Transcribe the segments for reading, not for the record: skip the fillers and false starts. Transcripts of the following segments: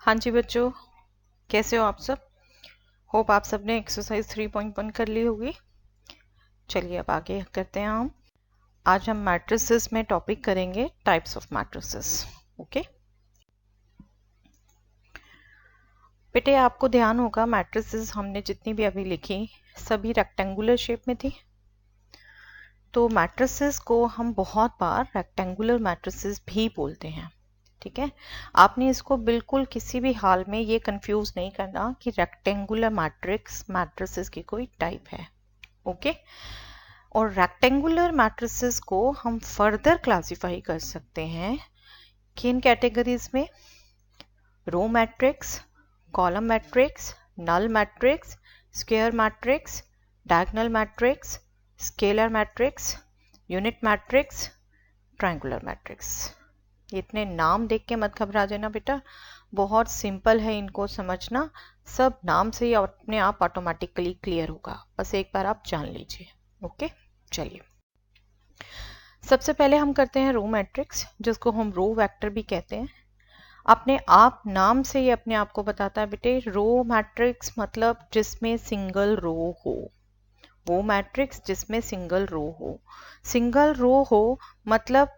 हाँ जी बच्चों, कैसे हो आप सब। होप आप सब ने एक्सरसाइज 3.1 कर ली होगी। चलिए अब आगे करते हैं हम। आज हम मैट्रिसेस में टॉपिक करेंगे टाइप्स ऑफ मैट्रिसेस। ओके बेटे, आपको ध्यान होगा मैट्रिसेस हमने जितनी भी अभी लिखी सभी रेक्टेंगुलर शेप में थी। तो मैट्रिसेस को हम बहुत बार रेक्टेंगुलर मैट्रिसेस भी बोलते हैं। ठीक है, आपने इसको बिल्कुल किसी भी हाल में ये कंफ्यूज नहीं करना कि रेक्टेंगुलर मैट्रिसेस की कोई टाइप है। ओके और रेक्टेंगुलर मैट्रिसेस को हम फर्दर क्लासिफाई कर सकते हैं किन कैटेगरीज में? Row matrix, column matrix, null matrix, square matrix, diagonal matrix, scalar matrix, unit matrix, triangular matrix. इतने नाम देख के मत घबरा जाना बेटा, बहुत सिंपल है इनको समझना। सब नाम से ही अपने आप ऑटोमेटिकली क्लियर होगा, बस एक बार आप जान लीजिए। ओके चलिए, सबसे पहले हम करते हैं रो मैट्रिक्स, जिसको हम रो वेक्टर भी कहते हैं। अपने आप नाम से ही अपने आप को बताता है बेटे, रो मैट्रिक्स मतलब जिसमें सिंगल रो हो। वो मैट्रिक्स जिसमें सिंगल रो हो। सिंगल रो हो मतलब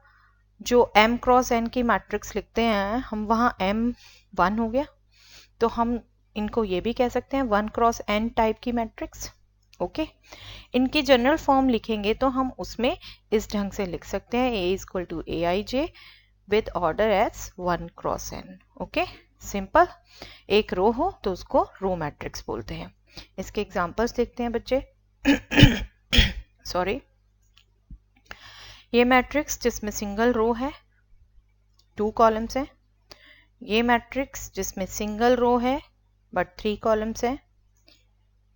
जो m क्रॉस n की मैट्रिक्स लिखते हैं हम, वहां m 1 हो गया, तो हम इनको ये भी कह सकते हैं 1 क्रॉस n टाइप की मैट्रिक्स। ओके इनकी जनरल फॉर्म लिखेंगे तो हम उसमें इस ढंग से लिख सकते हैं A equal to AIJ with order as 1 cross n। Okay simple, एक रो हो तो उसको रो मैट्रिक्स बोलते हैं। इसके एग्जांपल्स देखते हैं बच्चे। सॉरी, ये मैट्रिक्स जिसमें सिंगल रो है, 2 कॉलम्स हैं। ये मैट्रिक्स जिसमें सिंगल रो है बट 3 कॉलम्स हैं।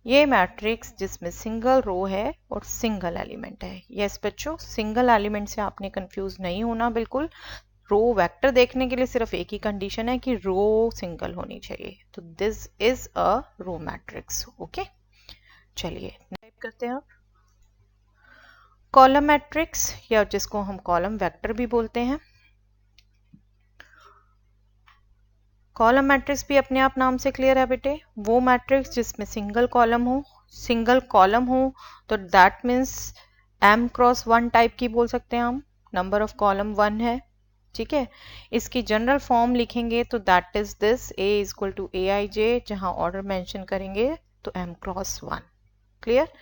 ये मैट्रिक्स जिसमें सिंगल रो है और सिंगल एलिमेंट है। यस बच्चों, सिंगल एलिमेंट से आपने कंफ्यूज नहीं होना बिल्कुल। रो वेक्टर देखने के लिए सिर्फ एक ही कंडीशन है कि रो सिंगल होनी चाहिए, तो this is a row matrix. Okay चलिए टाइप करते हैं अब कॉलम मैट्रिक्स, या जिसको हम कॉलम वेक्टर भी बोलते हैं। कॉलम मैट्रिक्स भी अपने आप नाम से क्लियर है बेटे, वो मैट्रिक्स जिसमें सिंगल कॉलम हो। सिंगल कॉलम हो तो that means m cross 1 type की बोल सकते हैं हम, नंबर ऑफ कॉलम 1 है। ठीक है, इसकी जनरल फॉर्म लिखेंगे तो that is this A equal to AIJ, जहां ऑर्डर मेंशन करेंगे तो m क्रॉस 1। क्लियर,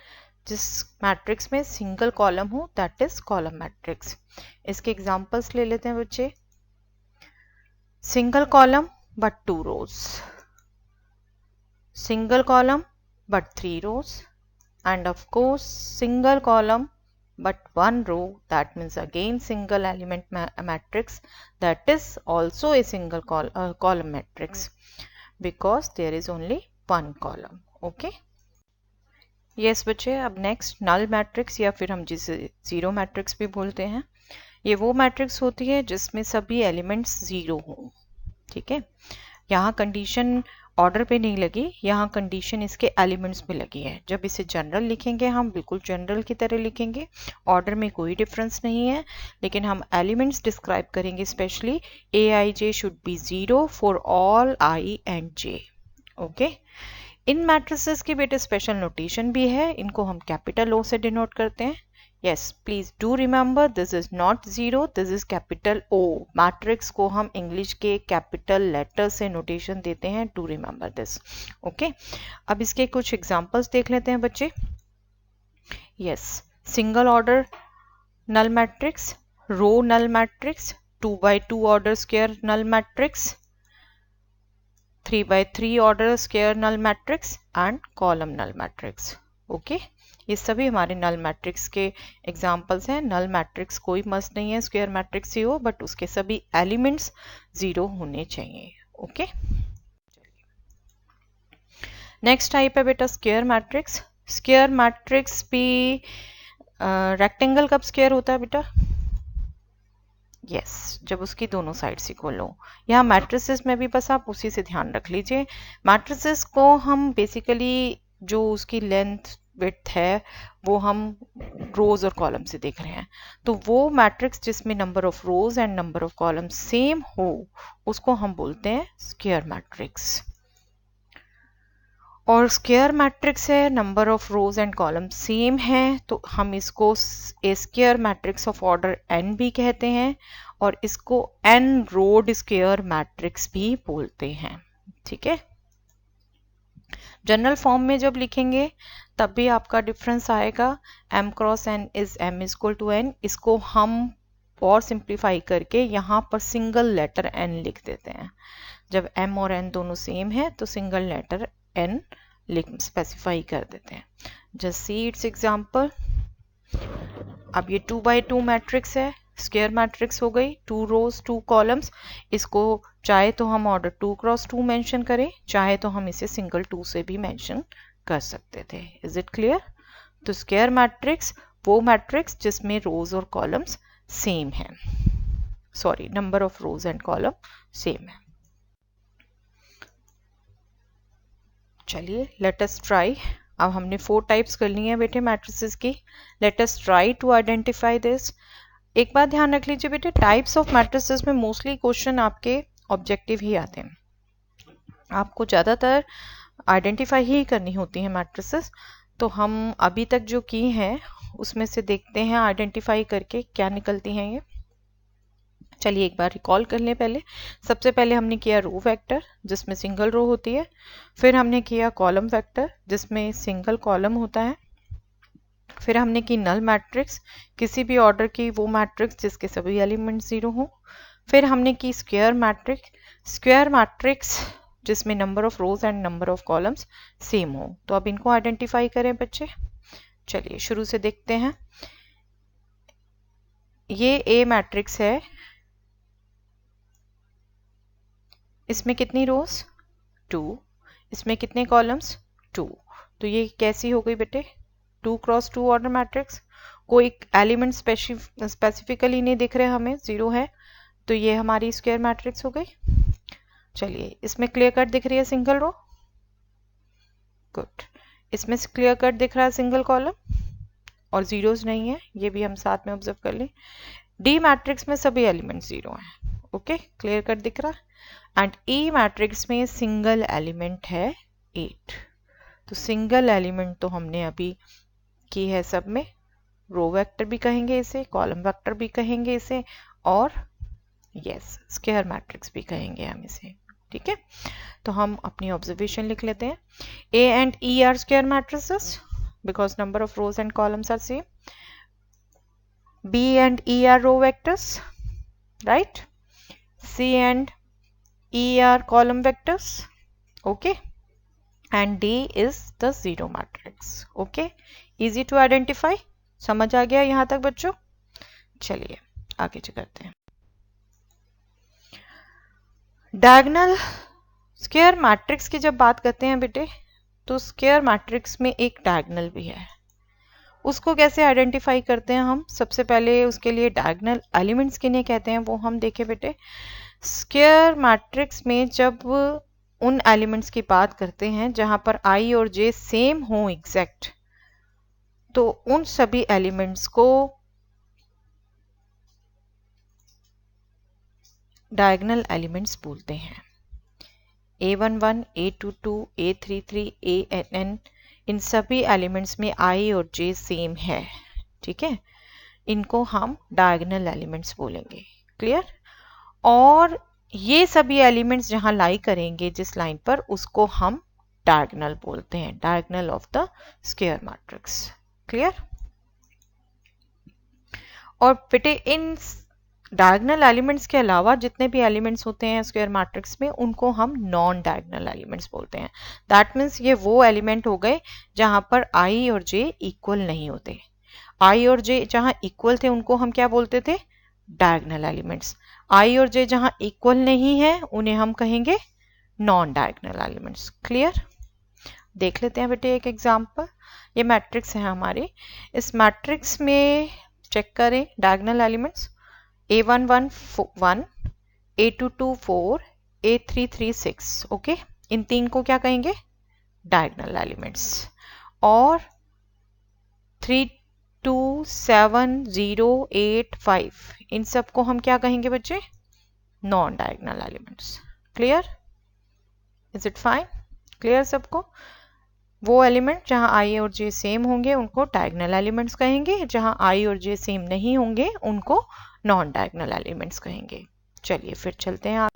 जिस मैट्रिक्स में सिंगल कॉलम हो दैट इज कॉलम मैट्रिक्स। इसके एग्जांपल्स ले लेते हैं बच्चे। Single column but 2 rows, single column but 3 rows, and of course single column but 1 row, that means again single element matrix, that is also a single column matrix because there is only 1 column. Okay, yes बच्चे, अब next null matrix, या फिर हम जिसे zero matrix भी बोलते हैं। ये वो मैट्रिक्स होती है जिसमें सभी एलिमेंट्स जीरो हों। ठीक है, यहाँ कंडीशन ऑर्डर पे नहीं लगी, यहाँ कंडीशन इसके एलिमेंट्स पे लगी है। जब इसे जनरल लिखेंगे हम बिल्कुल जनरल की तरह लिखेंगे, ऑर्डर में कोई डिफरेंस नहीं है, लेकिन हम एलिमेंट्स डिस्क्राइब करेंगे specially AIJ should be 0 for all I and J। Okay, in matrices की बेटे स्पेशल नोटेशन भी है, इनको हम कैपिटल O से डिनोट करते हैं। Yes, please do remember this is not 0, this is capital O। Matrix को हम इंग्लिश के कैपिटल लेटर से नोटेशन देते हैं, do remember this। ओके, अब इसके कुछ एग्जांपल्स देख लेते हैं बच्चे। Yes, single order null matrix, row null matrix, 2x2 order square null matrix, 3x3 order square null matrix and column null matrix. Okay, ये सभी हमारे नल मैट्रिक्स के एग्जाम्पल्स हैं। नल मैट्रिक्स कोई मस्ट नहीं है स्क्वायर मैट्रिक्स ही हो, but उसके सभी एलिमेंट्स जीरो होने चाहिए। ओके, नेक्स्ट टाइप है बेटा स्क्वायर मैट्रिक्स। स्क्वायर मैट्रिक्स भी रेक्टेंगल कब स्क्वायर होता है बेटा? यस, जब उसकी दोनों साइड्स इक्वल हो। यहाँ मैट्रिसेस में भी बस आप उसी से ध्यान रख लीजिए। मैट्रिसेस को हम बेसिकली जो उसकी लेंथ विड्थ है वो हम रोज और कॉलम से देख रहे हैं। तो वो मैट्रिक्स जिसमें number of rows and number of column same हो उसको हम बोलते हैं स्क्वायर मैट्रिक्स। और स्क्वायर मैट्रिक्स है, number of rows and column same है, तो हम इसको a square matrix of order n भी कहते हैं और इसको n रोड स्क्वायर मैट्रिक्स भी बोलते हैं। ठीक है, जनरल फॉर्म में जब लिखेंगे तब भी आपका डिफरेंस आएगा, m cross n is m is equal to n। इसको हम और सिंप्लीफाई करके यहाँ पर सिंगल लेटर n लिख देते हैं। जब m और n दोनों सेम है तो सिंगल लेटर n लिख स्पेसिफाई कर देते हैं। Just see it's example. अब ये 2 by 2 मैट्रिक्स है, स्क्वायर मैट्रिक्स हो गई, 2 रोज 2 कॉलम्स। इसको चाहे तो हम ऑर्डर 2 क्रॉस 2 मेंशन करें, चाहे तो हम इसे सिंगल 2 से भी मेंशन कर सकते थे। Is it clear? तो स्क्वायर मैट्रिक्स वो मैट्रिक्स जिसमें रोज और कॉलम्स सेम है, sorry number of rows and column same है। चलिए लेट अस ट्राई। अब हमने 4 टाइप्स कर ली हैं बेटे मैट्रिसेस की। Let us try to identify this. एक बात ध्यान रख लीजिए बेटे, टाइप्स ऑफ मैट्रिसेस में मोस्टली क्वेश्चन आपके ऑब्जेक्टिव ही आते हैं, आपको ज़्यादातर आइडेंटिफाई ही करनी होती है मैट्रिसेस। तो हम अभी तक जो की हैं उसमें से देखते हैं आइडेंटिफाई करके क्या निकलती हैं ये। चलिए एक बार रिकॉल कर लें। पहले सबसे पहले हमने किया रो वेक्टर जिसमें सिंगल रो होती है, फिर हमने किया कॉलम वेक्टर जिसमें सिंगल कॉलम होता है, फिर हमने की नल मैट्रिक्स, किसी भी ऑर्डर की वो मैट्रिक्स जिसके सभी एलिमेंट 0 हो, फिर हमने की स्क्वायर मैट्रिक्स जिसमें number of rows and number of columns same हो। तो अब इनको आइडेंटिफाई करें बच्चे। चलिए शुरू से देखते हैं। ये ए मैट्रिक्स है, इसमें कितनी रोज 2, इसमें कितने कॉलम्स 2। तो ये कैसी हो गई बेटे 2 क्रॉस 2 ऑर्डर मैट्रिक्स। कोई एलिमेंट स्पेसिफिकली नहीं दिख रहे हमें, 0 है, तो ये हमारी स्क्वायर मैट्रिक्स हो गई। चलिए इसमें क्लियर कट दिख रही है सिंगल रो, गुड। इसमें क्लियर कट दिख रहा है सिंगल कॉलम और जीरोस नहीं है, ये भी हम साथ में ऑब्जर्व कर लें। डी मैट्रिक्स में सभी एलिमेंट 0 हैं, ओके क्लियर कट दिख रहा है। एंड ई मैट्रिक्स में सिंगल एलिमेंट है 8। तो सिंगल एलिमेंट तो हमने अभी की है सब में, रो वेक्टर भी कहेंगे इसे, कॉलम वेक्टर भी कहेंगे इसे, और यस स्क्वायर मैट्रिक्स भी कहेंगे हम इसे। ठीक है, तो हम अपनी ऑब्जर्वेशन लिख लेते हैं। A and E are square matrices because number of rows and columns are same. B and E are row vectors, right. C and E are column vectors, okay, and D is the zero matrix, okay, easy to identify। समझ आ गया यहाँ तक बच्चों? चलिए आगे करते हैं। Diagonal square matrix की जब बात करते हैं बेटे, तो स्क्वायर मैट्रिक्स में एक डायगोनल भी है, उसको कैसे आइडेंटिफाई करते हैं हम? सबसे पहले उसके लिए डायगोनल एलिमेंट्स किन्हें कहते हैं वो हम देखें बेटे। स्क्वायर मैट्रिक्स में जब उन एलिमेंट्स की बात करते हैं जहां पर i और j सेम हो एग्जैक्ट, तो उन सभी एलिमेंट्स को डायगोनल एलिमेंट्स बोलते हैं। a11, a22, a33, an, इन सभी एलिमेंट्स में i और j सेम है, ठीक है, इनको हम डायगोनल एलिमेंट्स बोलेंगे। क्लियर? और ये सभी एलिमेंट्स जहां लाई करेंगे जिस लाइन पर, उसको हम डायगोनल बोलते हैं, diagonal of the square matrix. Clear? और बेटे इन डायगोनल एलिमेंट्स के अलावा जितने भी एलिमेंट्स होते हैं स्क्वायर मैट्रिक्स में, उनको हम नॉन डायगोनल एलिमेंट्स बोलते हैं। दैट मीन्स ये वो एलिमेंट हो गए जहां पर i और j इक्वल नहीं होते। i और j जहां इक्वल थे उनको हम क्या बोलते थे? Diagonal elements. i और j जहां इक्वल नहीं है उन्हें हम कहेंगे नॉन डायगोनल एलिमेंट्स। क्लियर? देख लेते हैं बेटे एक एग्जांपल। ये मैट्रिक्स है हमारी, इस मैट्रिक्स में चेक करें diagonal elements. a11 1, a22 4, a33 6, okay, इन तीन को क्या कहेंगे? Diagonal elements. और 32708 इन सब को हम क्या कहेंगे बच्चे? Non diagonal elements. Clear? Is it fine? Clear सबको? वो एलिमेंट जहां i और j सेम होंगे उनको डायगोनल एलिमेंट्स कहेंगे, जहां i और j सेम नहीं होंगे उनको नॉन डायगोनल एलिमेंट्स कहेंगे। चलिए फिर चलते हैं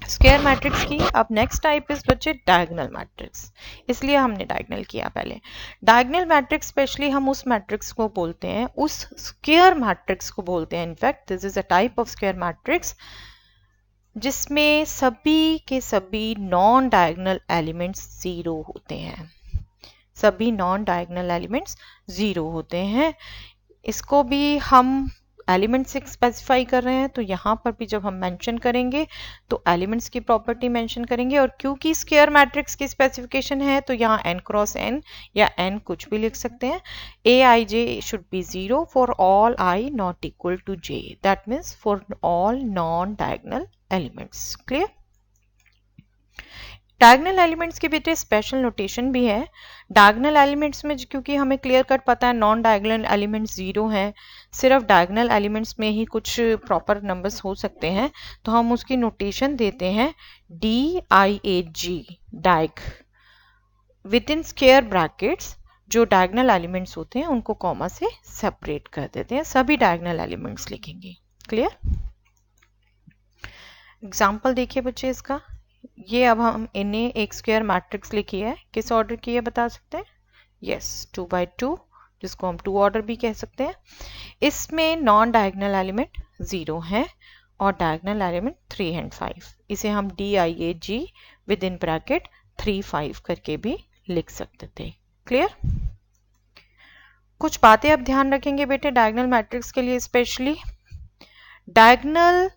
स्क्वायर मैट्रिक्स की। अब नेक्स्ट टाइप इज बच्चे डायगोनल मैट्रिक्स, इसलिए हमने डायगोनल किया पहले। डायगोनल मैट्रिक्स स्पेशली हम उस मैट्रिक्स को बोलते हैं, उस स्क्वायर मैट्रिक्स को बोलते हैं, in fact this is a type of square matrix जिसमें सभी के सभी नॉन डायगोनल एलिमेंट्स जीरो होते हैं। सभी नॉन डायगोनल एलिमेंट्स जीरो होते हैं। इसको भी हम एलिमेंट से स्पेसिफाई कर रहे हैं, तो यहाँ पर भी जब हम मेंशन करेंगे तो एलिमेंट्स की प्रॉपर्टी मेंशन करेंगे। और क्योंकि स्क्वायर मैट्रिक्स की स्पेसिफिकेशन है तो यहाँ n क्रॉस n या n कुछ भी लिख सकते हैं। aij should be 0 for all i not equal to j, that means for all non diagonal elements. Clear? Diagonal elements के बेटे स्पेशल नोटेशन भी है। डायगोनल एलिमेंट्स में क्योंकि हमें क्लियर कट पता है नॉन डायगोनल एलिमेंट्स जीरो हैं, सिर्फ डायगोनल एलिमेंट्स में ही कुछ प्रॉपर नंबर्स हो सकते हैं, तो हम उसकी नोटेशन देते हैं DIAG, diag. Within square brackets जो डायगोनल एलिमेंट्स होते हैं उनको कॉमा से सेपरेट कर देते हैं, सभी डायगोनल एलिमेंट्स लिखेंगे। क्लियर? एग्जाम्पल देखिए बच्चे इसका। ये अब हम इन्हें एक स्क्वायर मैट्रिक्स लिखी है, किस ऑर्डर की है बता सकते हैं? यस, 2 by 2, जिसको हम 2 ऑर्डर भी कह सकते हैं। इसमें नॉन डायगोनल एलिमेंट 0 है और डायगोनल एलिमेंट 3 and 5। इसे हम DIAG विद इन ब्रैकेट 3 5 करके भी लिख सकते थे। क्लियर? कुछ बातें अब ध्यान रखेंगे बेटे डायगोनल मैट्रिक्स के लिए। स्पेशली डायगोनल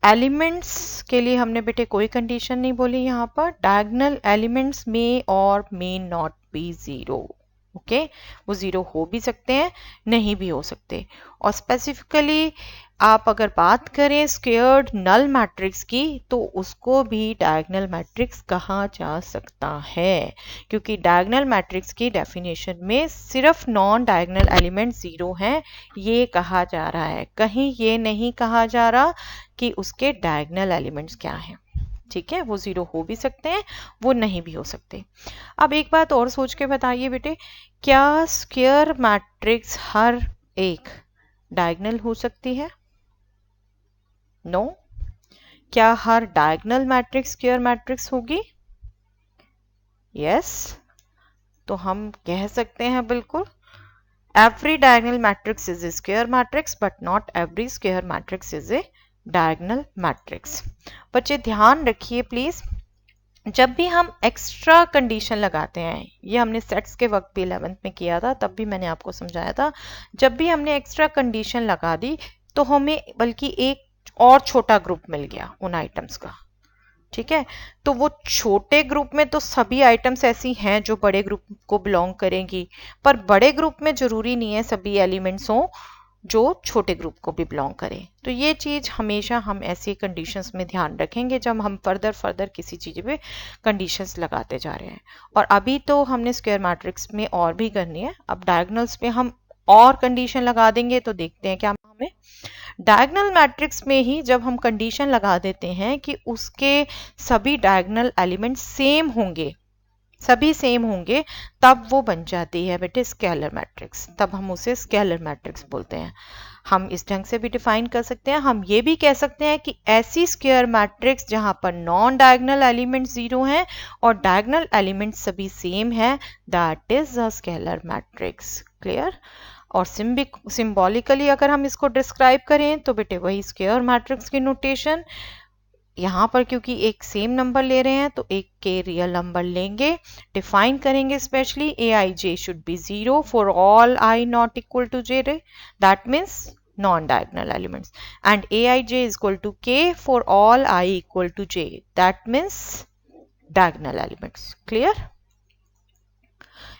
एलिमेंट्स के लिए हमने बेटे कोई कंडीशन नहीं बोली यहाँ पर। डायगोनल एलिमेंट्स में और may not be zero. Okay, वो जीरो हो भी सकते हैं, नहीं भी हो सकते। और स्पेसिफिकली आप अगर बात करें स्क्वायर्ड नल मैट्रिक्स की तो उसको भी डायगोनल मैट्रिक्स कहा जा सकता है, क्योंकि डायगोनल मैट्रिक्स की डेफिनेशन में सिर्फ नॉन डायगोनल एलिमेंट जीरो हैं ये कहा जा रहा है, कहीं ये नहीं कहा जा रहा कि उसके डायगोनल एलिमेंट्स क्या हैं। ठीक है, वो जीरो हो भी सकते हैं, वो नहीं भी हो सकते। अब एक बात और सोच के बताइए बेटे, क्या स्क्वायर मैट्रिक्स हर एक डायगोनल हो सकती है? नो। क्या हर डायगोनल मैट्रिक्स स्क्वायर मैट्रिक्स होगी? यस। तो हम कह सकते हैं बिल्कुल every diagonal matrix is a square matrix but not every square matrix is a diagonal matrix। बच्चे ध्यान रखिए प्लीज, जब भी हम एक्स्ट्रा कंडीशन लगाते हैं, ये हमने सेट्स के वक्त भी 11th में किया था, तब भी मैंने आपको समझाया था, जब भी हमने एक्स्ट्रा कंडीशन लगा दी तो हमें बल्कि एक और छोटा ग्रुप मिल गया उन आइटम्स का। ठीक है, तो वो छोटे ग्रुप में तो सभी आइटम्स ऐसी हैं जो बड़े ग्रुप को बिलोंग करेंगी, पर बड़े ग्रुप में जरूरी नहीं है सभी एलिमेंट्स हों जो छोटे ग्रुप को भी बिलोंग करें। तो ये चीज हमेशा हम ऐसी कंडीशंस में ध्यान रखेंगे जब हम फर्दर किसी चीज पे कंडीशंस लगाते जा रहे हैं। और अभी तो हमने स्क्वायर मैट्रिक्स में और भी करनी है, अब डायगोनल्स पे हम और कंडीशन लगा देंगे तो देखते हैं क्या हमें। डायगोनल मैट्रिक्स में ही जब हम कंडीशन लगा देते हैं कि उसके सभी डायगोनल एलिमेंट सेम होंगे, सभी सेम होंगे, तब वो बन जाती है बेटे स्केलर मैट्रिक्स, तब हम उसे स्केलर मैट्रिक्स बोलते हैं। हम इस ढंग से भी डिफाइन कर सकते हैं, हम ये भी कह सकते हैं कि ऐसी स्क्वायर मैट्रिक्स जहां पर नॉन डायगोनल एलिमेंट जीरो हैं और डायगोनल एलिमेंट सभी सेम है, that is a scalar matrix. Clear? और सिंबॉलिकली अगर हम इसको डिस्क्राइब करें तो बेटे वही स्क्वायर मैट्रिक्स की नोटेशन, यहाँ पर क्योंकि एक सेम नंबर ले रहे हैं तो एक के रियल नंबर लेंगे, डिफाइन करेंगे specially aij should be 0 for all i not equal to j, that means non diagonal elements, and aij is equal to k for all i equal to j, that means diagonal elements. Clear?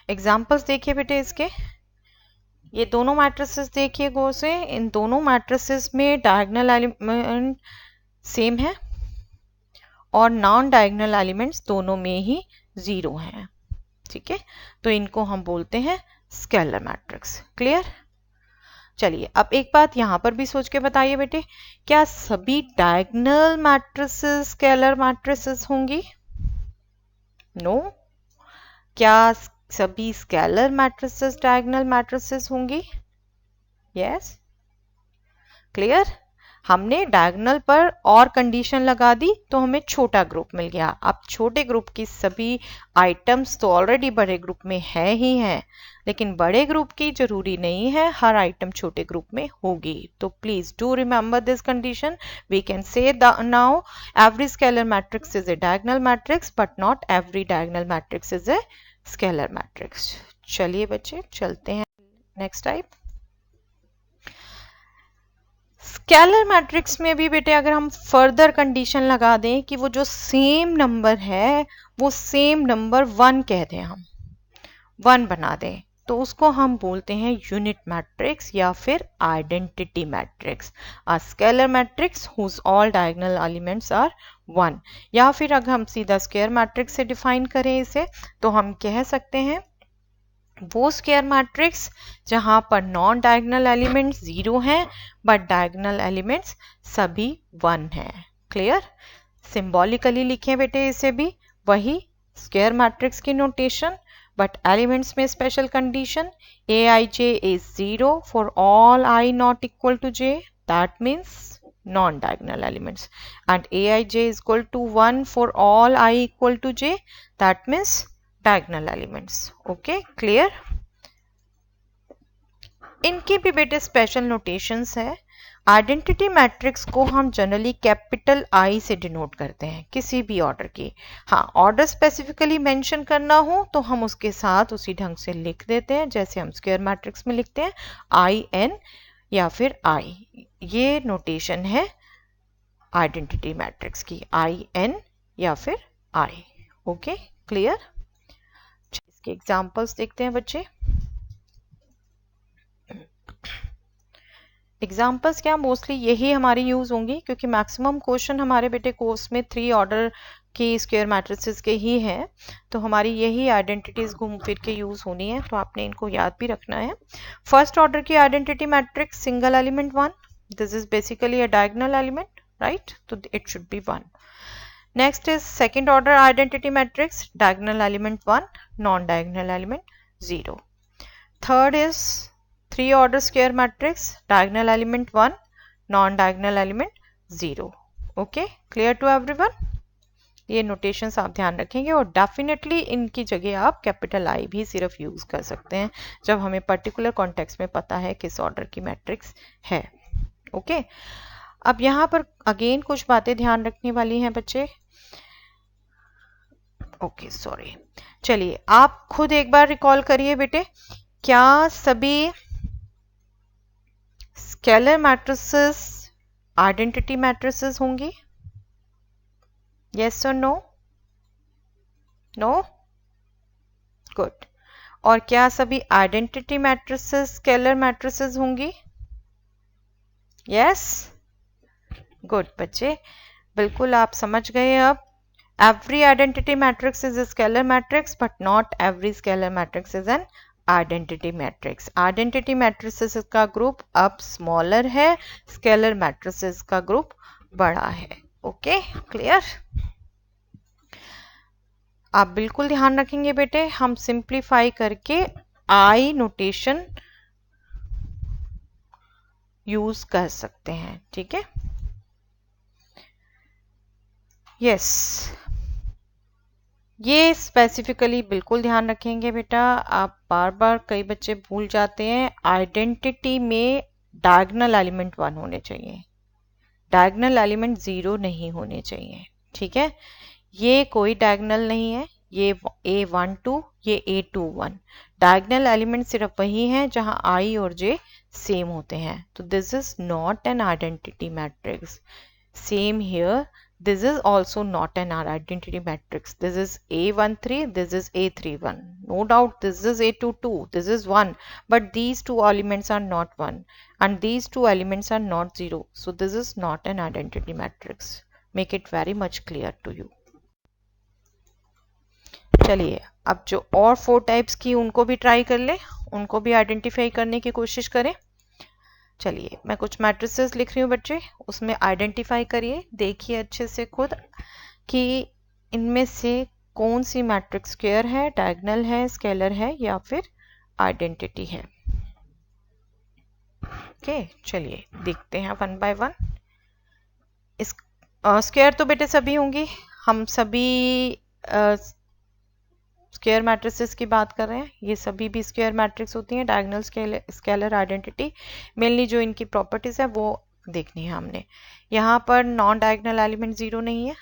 Examples देखिए बेटे इसके, ये दोनों matrices देखिए गौर से, इन दोनों matrices में diagonal element same है और नॉन डायगोनल एलिमेंट्स दोनों में ही जीरो हैं। ठीक है, तो इनको हम बोलते हैं स्केलर मैट्रिक्स। क्लियर? चलिए अब एक बात यहां पर भी सोच के बताइए बेटे, क्या सभी डायगोनल मैट्रिसेस स्केलर मैट्रिसेस होंगी? नो। क्या सभी स्केलर मैट्रिसेस डायगोनल मैट्रिसेस होंगी? यस। क्लियर? हमने डायगोनल पर और कंडीशन लगा दी तो हमें छोटा ग्रुप मिल गया। अब छोटे ग्रुप की सभी आइटम्स तो ऑलरेडी बड़े ग्रुप में है ही हैं, लेकिन बड़े ग्रुप की जरूरी नहीं है हर आइटम छोटे ग्रुप में होगी। तो please do remember this condition. We can say now every scalar matrix is a diagonal matrix but not every diagonal matrix is a scalar matrix. चलिए बच्चे चलते हैं नेक्स्ट टाइप। स्केलर मैट्रिक्स में भी बेटे अगर हम फर्दर कंडीशन लगा दें कि वो जो सेम नंबर है वो सेम नंबर 1 कह दें, हम 1 बना दें, तो उसको हम बोलते हैं यूनिट मैट्रिक्स या फिर identity matrix. A scalar matrix whose all diagonal elements are 1। या फिर अगर हम सीधा स्क्वायर मैट्रिक्स से डिफाइन करें इसे, तो हम कह सकते हैं वो स्क्वायर मैट्रिक्स जहां पर नॉन डायगोनल एलिमेंट्स 0 हैं बट डायगोनल एलिमेंट्स सभी 1 हैं। क्लियर? सिंबॉलिकली लिखें बेटे इसे भी, वही स्क्वायर मैट्रिक्स की नोटेशन बट एलिमेंट्स में special condition. aij is 0 for all I not equal to j, that means non-diagonal elements, and aij is equal to 1 for all I equal to j, that means diagonal elements. Okay, clear? इनकी भी बेटे special notations है। Identity matrix को हम generally capital I से denote करते हैं किसी भी ऑर्डर की। हाँ, ऑर्डर स्पेसिफिकली मेंशन करना हो तो हम उसके साथ उसी ढंग से लिख देते हैं जैसे हम स्क्वायर मैट्रिक्स में लिखते हैं, आई एन या फिर आई। ये नोटेशन है आइडेंटिटी मैट्रिक्स की, आई एन या फिर आई। Okay, clear? इसके एग्जांपल्स देखते हैं बच्चे। एग्जाम्पल्स क्या, मोस्टली यही हमारी यूज होंगी क्योंकि मैक्सिमम क्वेश्चन हमारे बेटे कोर्स में 3 ऑर्डर की स्क्वायर मैट्रिसेस के ही हैं, तो हमारी यही आइडेंटिटीज घूम फिर के यूज होनी है, तो आपने इनको याद भी रखना है। फर्स्ट ऑर्डर की identity matrix single element 1, this is basically a diagonal element, right? तो it should be 1। Next is second order identity matrix diagonal element 1, non diagonal element 0। Third is 3 order square matrix diagonal element 1, non-diagonal element 0. Okay, clear to everyone? ये notations आप ध्यान रखेंगे और definitely इनकी जगह आप capital I भी सिर्फ यूज कर सकते हैं जब हमें पर्टिकुलर कॉन्टेक्स्ट में पता है किस ऑर्डर की मैट्रिक्स है। ओके, अब यहाँ पर अगेन कुछ बातें ध्यान रखने वाली हैं बच्चे। Okay, sorry. चलिए आप खुद एक बार रिकॉल करिए बेटे, क्या सभी स्केलर मैट्रिसेस आइडेंटिटी मैट्रिसेस होंगी? यस और नो? नो? गुड। और क्या सभी आइडेंटिटी मैट्रिसेस स्केलर मैट्रिसेस होंगी? यस? गुड बच्चे, बिल्कुल आप समझ गए अब। Every identity matrix is a scalar matrix but not every scalar matrix is an identity matrix. Identity matrices का ग्रुप अब स्मॉलर है, स्केलर मैट्रिसेस का ग्रुप बड़ा है। Okay, clear? आप बिल्कुल ध्यान रखेंगे बेटे, हम सिंप्लीफाई करके आई नोटेशन यूज कर सकते हैं, ठीक है? यस, ये स्पेसिफिकली बिल्कुल ध्यान रखेंगे बेटा। आप बार बार कई बच्चे भूल जाते हैं, आइडेंटिटी में डायगोनल एलिमेंट 1 होने चाहिए, डायगोनल एलिमेंट 0 नहीं होने चाहिए, ठीक है? ये कोई डायगोनल नहीं है, ये A12, ये A21। डायगोनल एलिमेंट सिर्फ वही हैं जहां I और J सेम होते हैं, तो this is not an identity matrix. Same here, this is also not an identity matrix. This is A13, this is A31. No doubt this is A22, this is 1, but these two elements are not 1 and these two elements are not 0. So this is not an identity matrix. Make it very much clear to you. चलिए अब जो और 4 types की उनको भी try कर ले, उनको भी आइडेंटिफाई करने की कोशिश करें। चलिए मैं कुछ मैट्रिसेस लिख रही हूँ बच्चे, उसमें आइडेंटिफाई करिए, देखिए अच्छे से खुद कि इनमें से कौन सी मैट्रिक्स स्क्वायर है, डायगोनल है, स्केलर है या फिर आइडेंटिटी है। ओके चलिए देखते हैं वन बाय वन। इस स्क्वायर तो बेटे सभी होंगी, हम सभी स्क्वायर मैट्रिसेस की बात कर रहे हैं, ये सभी भी स्क्वायर मैट्रिक्स होती हैं, डायगोनल, स्केलर, आइडेंटिटी। मेनली जो इनकी प्रॉपर्टीज है वो देखनी है हमने। यहाँ पर नॉन डायगोनल एलिमेंट 0 नहीं है,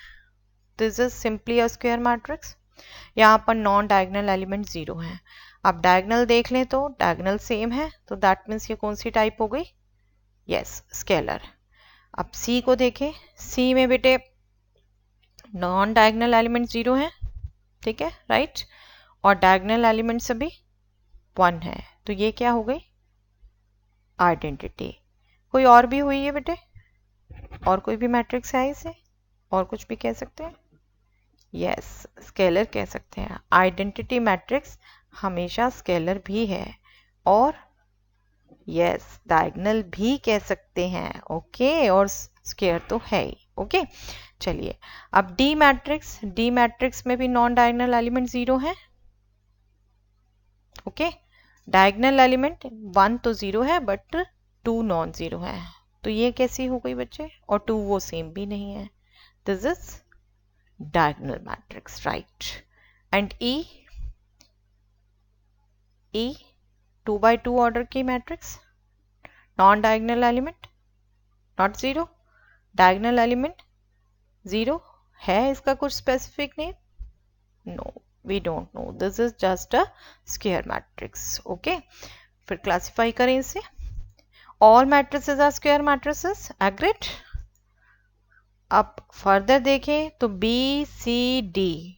this is simply a square matrix. यहाँ पर नॉन डायगोनल एलिमेंट 0 है। अब डायगोनल देख लें तो डायगोनल सेम है, तो दैट मीन्स ये कौन सी टाइप हो गई, यस स्केलर। अब सी को देखें, सी में बेटे नॉन डायगोनल एलिमेंट 0 है, ठीक है राइट, और डायगोनल एलिमेंट सभी 1 है, तो ये क्या हो गई, आइडेंटिटी। कोई और भी हुई है बेटे, और कोई भी मैट्रिक्स है इसे, और कुछ भी कह सकते हैं, यस स्केलर कह सकते हैं। आइडेंटिटी मैट्रिक्स हमेशा स्केलर भी है और यस डायगोनल भी कह सकते हैं, ओके, और स्क्वायर तो है ही, ओके। चलिए अब डी मैट्रिक्स, डी मैट्रिक्स में भी नॉन डायगोनल एलिमेंट 0 है, ओके, डायगोनल एलिमेंट 1 तो 0 है बट 2 नॉन 0 है, तो ये कैसी हो गई बच्चे, और 2 वो सेम भी नहीं है, this is diagonal matrix, right? And E 2 by 2 order की matrix, non diagonal element not 0, diagonal element 0 है, इसका कुछ specific name, no we don't know, this is just a square matrix, okay। फिर classify करें इसे, all matrices are square matrices, agreed। अब further देखें तो B C D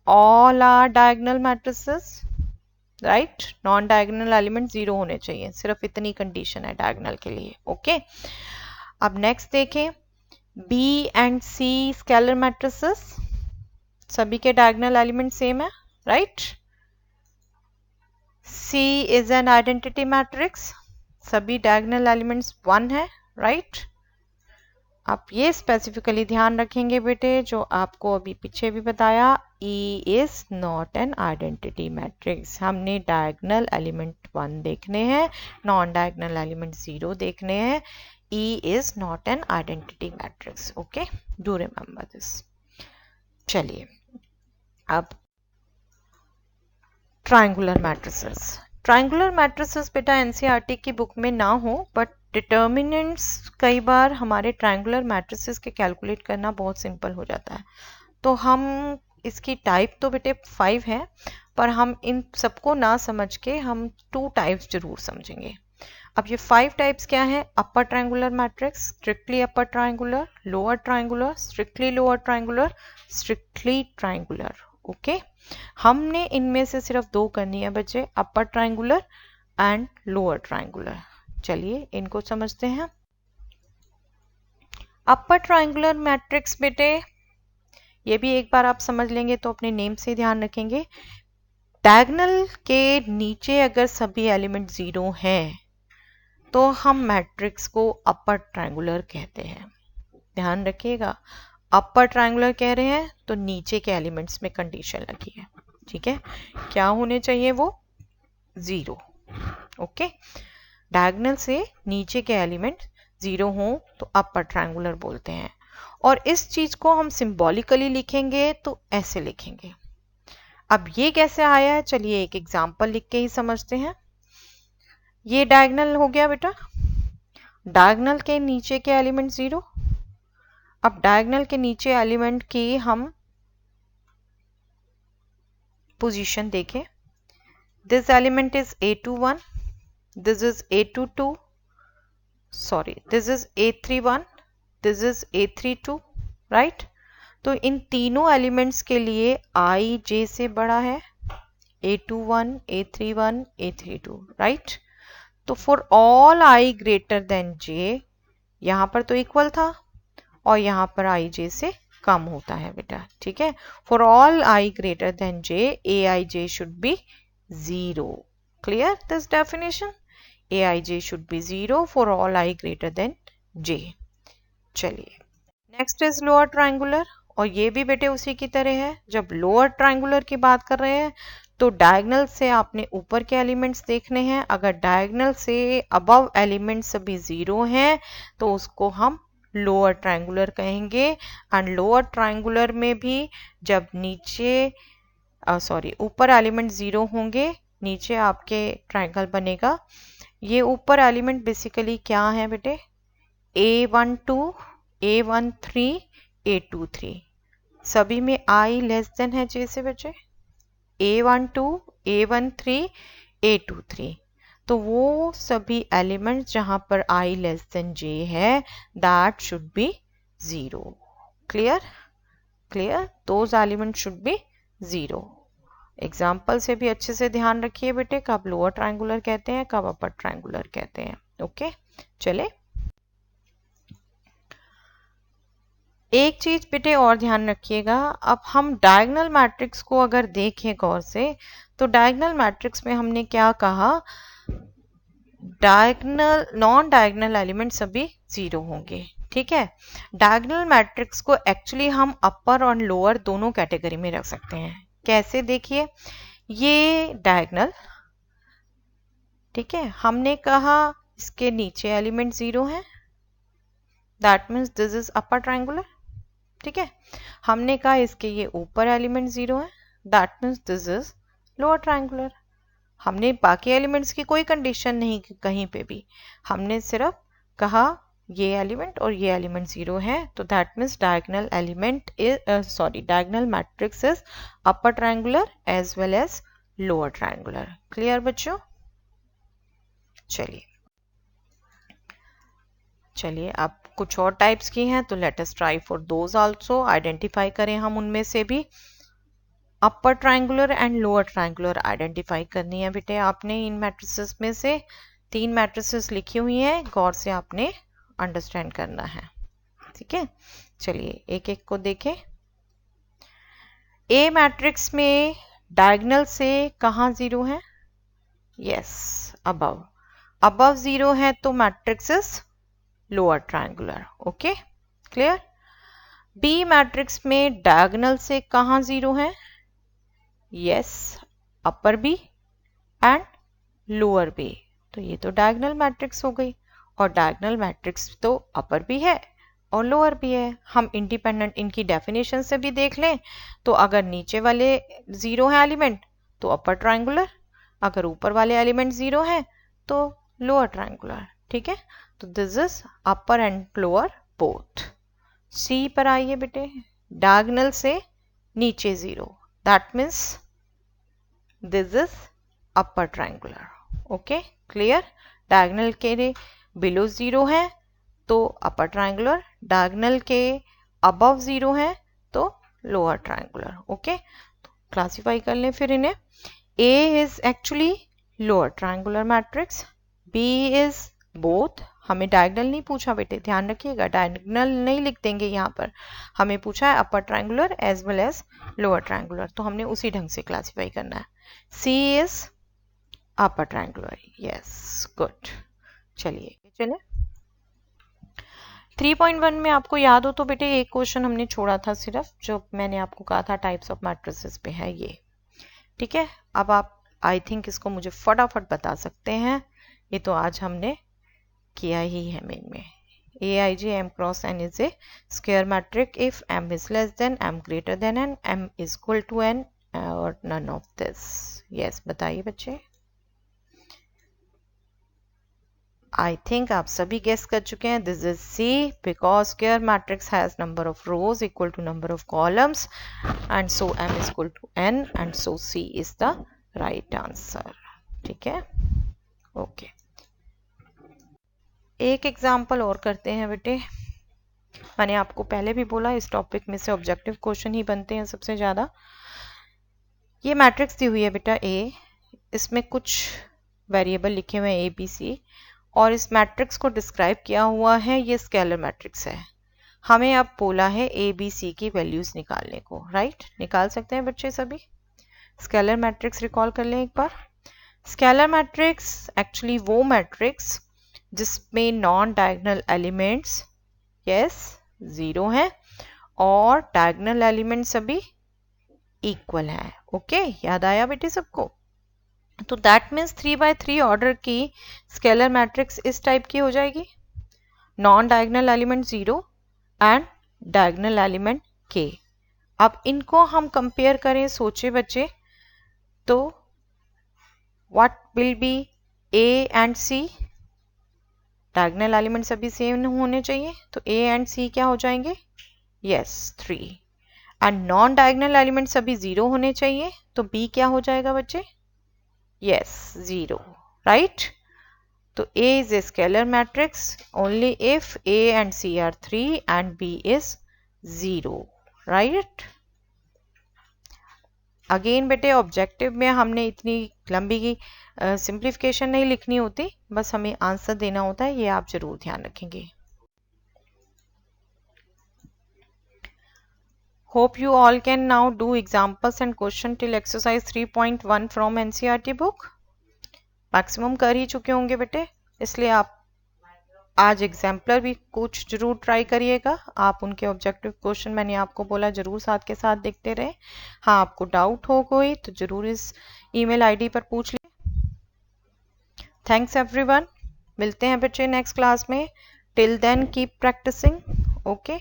all are diagonal matrices, right, non diagonal element 0 होने चाहिए, सिर्फ इतनी कंडीशन है डायगोनल के लिए, ओके। अब नेक्स्ट देखें, B and C scalar matrices, सभी के डायगोनल एलिमेंट सेम है, right. C is an identity matrix, सभी डायगोनल एलिमेंट्स 1 है, राइट। आप ये स्पेसिफिकली ध्यान रखेंगे बेटे जो आपको अभी पीछे भी बताया, E is not an identity matrix, हमने डायगोनल एलिमेंट 1 देखने हैं, नॉन डायगोनल एलिमेंट 0 देखने हैं, E is not an identity matrix, okay, do remember this. चलिए अब ट्रायंगुलर मैट्रिसेस, ट्रायंगुलर मैट्रिसेस बेटा एनसीईआरटी की बुक में ना हो बट डिटर्मिनेंट्स कई बार हमारे ट्रायंगुलर मैट्रिसेस के कैलकुलेट करना बहुत सिंपल हो जाता है, तो हम इसकी टाइप तो बेटे 5 है, पर हम इन सबको ना समझ के हम 2 टाइप्स जरूर समझेंगे। अब ये 5 टाइप्स क्या है, upper triangular matrix, strictly upper triangular, lower triangular, strictly lower triangular, strictly triangular, okay. हमने इनमें से सिर्फ 2 करनी है बच्चे, अपर ट्रायंगुलर एंड लोअर ट्रायंगुलर। चलिए इनको समझते हैं। अपर ट्रायंगुलर मैट्रिक्स बेटे, ये भी एक बार आप समझ लेंगे तो अपने नेम से ध्यान रखेंगे, डायगोनल के नीचे अगर सभी एलिमेंट 0 हैं तो हम मैट्रिक्स को अपर ट्रायंगुलर कहते हैं, ध्यान रखिएगा, अपर ट्रायंगुलर कह रहे हैं तो नीचे के एलिमेंट्स में कंडीशन लगी है, ठीक है, क्या होने चाहिए वो 0, ओके। डायगोनल से नीचे के एलिमेंट 0 हो तो अपर ट्रायंगुलर बोलते हैं, और इस चीज को हम सिंबॉलिकली लिखेंगे तो ऐसे लिखेंगे। अब ये कैसे आया है, चलिए एक एग्जांपल लिख के ही समझते हैं। ये डायगोनल हो गया बेटा, डायगोनल के नीचे के एलिमेंट 0, अब डायगोनल के नीचे एलिमेंट की हम पोजीशन देखें, this element is A21, this is A22, sorry this is A31, this is A32, right। तो इन तीनों एलिमेंट्स के लिए I J से बड़ा है, A21, A31, A32, right। तो for all I greater than J, यहां पर तो इक्वल था और यहां पर I J से कम होता है बेटा, ठीक है। For all I greater than J, A I J should be 0. Clear this definition? A I J should be 0 for all I greater than J. चलिए नेक्स्ट इज लोअर ट्रायंगुलर, और ये भी बेटे उसी की तरह है। जब लोअर ट्रायंगुलर की बात कर रहे हैं तो डायगोनल से आपने ऊपर के एलिमेंट्स देखने हैं। अगर डायगोनल से अबव एलिमेंट्स सभी 0 हैं तो उसको हम लोअर ट्रायंगुलर कहेंगे। एंड लोअर ट्रायंगुलर में भी जब नीचे ऊपर एलिमेंट 0 होंगे, नीचे आपके ट्रायंगल बनेगा। ये ऊपर एलिमेंट बेसिकली क्या है बेटे? A12, A13, A23, सभी में I लेस देन है J से बचे। A12, A13, A23, तो वो सभी एलिमेंट्स जहां पर I लेस देन J है that should be 0. Clear? Clear? Those element should be 0. Example से भी अच्छे से ध्यान रखिए बेटे, कब लोअर ट्रायंगुलर कहते हैं, कब अपर ट्रायंगुलर कहते हैं. ओके चले एक चीज बेटे और ध्यान रखिएगा। अब हम डायगोनल मैट्रिक्स को अगर देखें गौर से, तो डायगोनल मैट्रिक्स में हमने क्या कहा? डायगोनल नॉन डायगोनल एलिमेंट सभी 0 होंगे, ठीक है। डायगोनल मैट्रिक्स को एक्चुअली हम अपर और लोअर दोनों कैटेगरी में रख सकते हैं। कैसे? देखिए ये डायगोनल, ठीक है, हमने कहा इसके नीचे एलिमेंट 0 है, that means this is upper triangular, ठीक है। हमने कहा इसके ये ऊपर एलिमेंट 0 है, that means this is lower triangular. हमने बाकी एलिमेंट्स की कोई कंडीशन नहीं कहीं पे भी, हमने सिर्फ कहा ये एलिमेंट और ये एलिमेंट 0 है, तो that means diagonal element is diagonal matrix is upper triangular as well as lower triangular. Clear बच्चों? चलिए अब कुछ और टाइप्स की हैं, तो let us try for those also. Identify करें हम उनमें से भी. Upper triangular and lower triangular identify करनी है बेटे आपने. इन मैट्रिसेस में से 3 मैट्रिसेस लिखी हुई हैं, गौर से आपने अंडरस्टैंड करना है, ठीक है। चलिए एक एक को देखें. ए मैट्रिक्स में डायगोनल से कहाँ 0 है? Yes, above. अबव 0 है तो matrix is lower triangular. Okay clear? B matrix में डायगोनल से कहाँ 0 है? Yes, upper B and lower B. तो ये तो डायगोनल मैट्रिक्स हो गई, और डायगोनल मैट्रिक्स तो अपर भी है और लोअर भी है. हम इंडिपेंडेंट इनकी डेफिनेशन से भी देख लें, तो अगर नीचे वाले 0 है एलिमेंट तो अपर ट्रायंगुलर, अगर ऊपर वाले एलिमेंट 0 है तो लोअर ट्रायंगुलर, ठीक है. तो this is upper and lower both. C पर आइए बेटे. डायगोनल से नीचे 0, that means this is upper triangular. Okay clear? Diagonal के बिलो 0 है तो अपर ट्रायंगुलर, डायगोनल के अबव 0 है तो लोअर ट्रायंगुलर. ओके क्लासिफाई कर लें फिर इन्हें. A is actually lower triangular matrix, B is both. हमें डायगोनल नहीं पूछा बेटे, ध्यान रखिएगा, डायगोनल नहीं लिख देंगे यहाँ पर. हमें पूछा है upper triangular as well as lower triangular, तो हमने उसी ढंग से क्लासिफाई करना है. C is upper triangular. Yes good. चलिए चले 3.1 में आपको याद हो तो बेटे एक क्वेश्चन हमने छोड़ा था सिर्फ, जो मैंने आपको कहा था टाइप्स ऑफ मैट्रिसेस पे है ये, ठीक है. अब आप आई थिंक इसको मुझे फटाफट बता सकते हैं. ये तो आज हमने किया ही है मेन में. Aij m cross n is a square matrix if m is less than, m greater than n, m is equal to n और none of this. yes बताइए बच्चे. I think आप सभी गेस कर चुके हैं. This is C because square matrix has number of rows equal to number of columns and so m is equal to n and so C is the right answer. ठीक है okay. एक example और करते हैं बेटे. मैंने आपको पहले भी बोला इस टॉपिक में से ऑब्जेक्टिव क्वेश्चन ही बनते हैं सबसे ज़्यादा. ये मैट्रिक्स दी हुई है बेटा A, इसमें कुछ वेरिएबल लिखे हुए हैं A B C और इस मैट्रिक्स को डिस्क्राइब किया हुआ है, ये स्केलर मैट्रिक्स है. हमें अब बोला है ए बी सी की वैल्यूज निकालने को, राइट? निकाल सकते हैं बच्चे सभी। स्केलर मैट्रिक्स रिकॉल कर लें एक बार। स्केलर मैट्रिक्स एक्चुअली वो मैट्रिक्स जिसमें नॉन डायगोनल एलिमेंट्स यस 0 हैं और डायगोनल एलिमेंट सभी इक्वल है। ओके, याद आया बेटे सबको? तो दैट मीन्स 3x3 ऑर्डर की स्केलर मैट्रिक्स इस टाइप की हो जाएगी, non diagonal element 0 and diagonal element k। अब इनको हम कंपेयर करें, सोचे बच्चे, तो what will be a and c? Diagonal element सभी सेम होने चाहिए, तो a एंड c क्या हो जाएंगे? Yes 3। And non diagonal element सभी 0 होने चाहिए, तो b क्या हो जाएगा बच्चे? Yes 0, right? तो A is a scalar matrix only if A and C are 3 and B is 0, right? Again बेटे ऑब्जेक्टिव में हमने इतनी लंबी की सिंप्लीफिकेशन नहीं लिखनी होती, बस हमें आंसर देना होता है, ये आप जरूर ध्यान रखेंगे। Hope you all can now do examples and question till exercise 3.1 from NCERT book. Maximum कर ही चुके होंगे बेटे, इसलिए आप आज एग्जाम्पलर भी कुछ जरूर ट्राई करिएगा। आप उनके ऑब्जेक्टिव क्वेश्चन मैंने आपको बोला जरूर साथ के साथ देखते रहे। हाँ, आपको डाउट हो कोई तो जरूर इस ईमेल आईडी पर पूछ लें। थैंक्स एवरीवन, मिलते हैं बच्चे नेक्स्ट क्लास में। Till then keep practising. Okay.